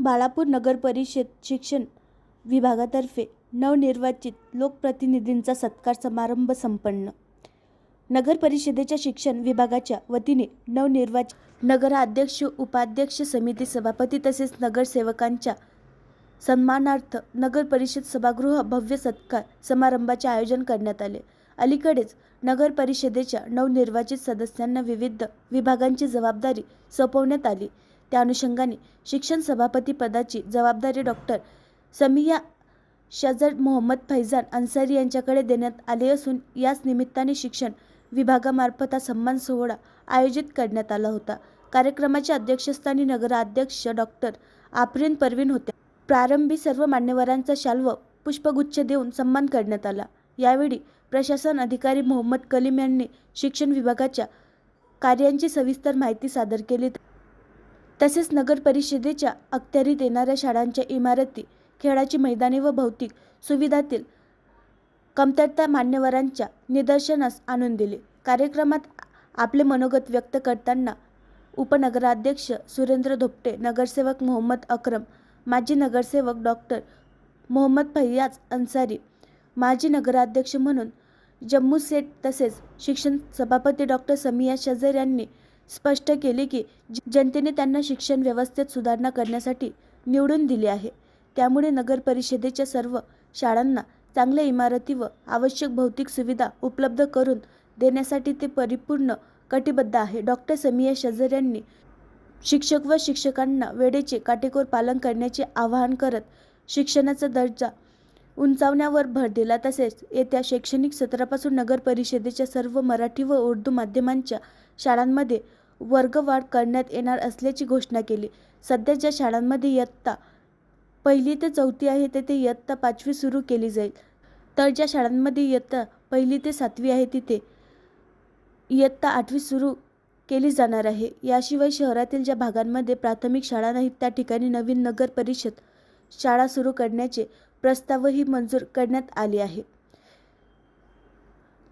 बाळापूर नगर परिषद शिक्षण विभागातर्फे नवनिर्वाचित लोकप्रतिनिधींचा सत्कार समारंभ संपन्न। नगर परिषदेच्या शिक्षण विभागाच्या वतीने नवनिर्वाचित नगराध्यक्ष उपाध्यक्ष समिती सभापती तसेच नगरसेवकांच्या सन्मानार्थ नगर परिषद सभागृह भव्य सत्कार समारंभाचे आयोजन करण्यात आले। अलीकडेच नगर परिषदेच्या नवनिर्वाचित सदस्यांना विविध विभागांची जबाबदारी सोपवण्यात आली। त्या अनुषंगाने शिक्षण सभापती पदाची जबाबदारी डॉक्टर समिया शजर मोहम्मद फैजान अन्सारी यांच्याकडे देण्यात आले असून याच निमित्ताने शिक्षण विभागामार्फत हा सन्मान सोहळा आयोजित करण्यात आला होता। कार्यक्रमाच्या अध्यक्षस्थानी नगराध्यक्ष डॉक्टर आफरीन परवीन होत्या। प्रारंभी सर्व मान्यवरांचा शाल व पुष्पगुच्छ देऊन सन्मान करण्यात आला। यावेळी प्रशासन अधिकारी मोहम्मद कलीम यांनी शिक्षण विभागाच्या कार्यांची सविस्तर माहिती सादर केली। तसेच नगर परिषदेच्या अखत्यारीत येणाऱ्या शाळांच्या इमारती, खेळाची मैदाने व भौतिक सुविधांतील कमतरता मान्यवरांच्या निदर्शनास आणून दिली। कार्यक्रमात आपले मनोगत व्यक्त करताना उपनगराध्यक्ष सुरेंद्र धोपटे, नगरसेवक मोहम्मद अकरम, माजी नगरसेवक डॉक्टर मोहम्मद फैयाज अन्सारी, माजी नगराध्यक्ष म्हणून जम्मू सेठ तसेच शिक्षण सभापती डॉक्टर समिया शजर यांनी स्पष्ट केले की जनतेने त्यांना शिक्षण व्यवस्थेत सुधारणा करण्यासाठी निवडून दिले आहे। त्यामुळे नगर परिषदेच्या सर्व शाळांना चांगल्या इमारती व आवश्यक भौतिक सुविधा उपलब्ध करून देण्यासाठी ते परिपूर्ण कटिबद्ध आहे। डॉक्टर समिया शजर यांनी शिक्षक व शिक्षकांना वेळेचे काटेकोर पालन करण्याचे आवाहन करत शिक्षणाचा दर्जा उंचावण्यावर भर दिला। तसेच येत्या शैक्षणिक सत्रापासून नगर परिषदेच्या सर्व मराठी व उर्दू माध्यमांच्या शाळांमध्ये वर्गवाढ करण्यात येणार असल्याची घोषणा केली। सध्या ज्या शाळांमध्ये इयत्ता 1ली ते 4थी आहे तेथे इयत्ता 5वी सुरू केली जाईल, तर ज्या शाळांमध्ये इयत्ता 1ली ते 7वी आहे तिथे इयत्ता 8वी सुरू केली जाणार आहे। याशिवाय शहरातील ज्या भागांमध्ये प्राथमिक शाळा नाहीत त्या ठिकाणी नवीन नगर परिषद शाळा सुरू करण्याचे प्रस्तावही मंजूर करण्यात आले आहे।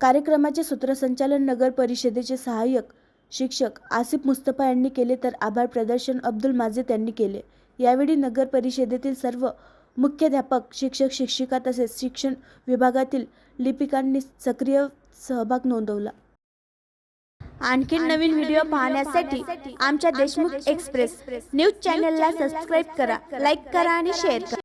कार्यक्रमाचे सूत्रसंचालन नगर परिषदेचे सहाय्यक शिक्षक आसिफ मुस्तफा यांनी केले, तर आभार प्रदर्शन अब्दुल माजिद यांनी केले। यावेळी नगर परिषदेतील सर्व मुख्याध्यापक, शिक्षक, शिक्षिका तसेच शिक्षण विभागातील लिपिकांनी सक्रिय सहभाग नोंदवला। आणखी नवीन व्हिडिओ पाहण्यासाठी आमच्या देशमुख एक्सप्रेस न्यूज चॅनलला सबस्क्राईब करा, लाईक करा आणि शेअर करा।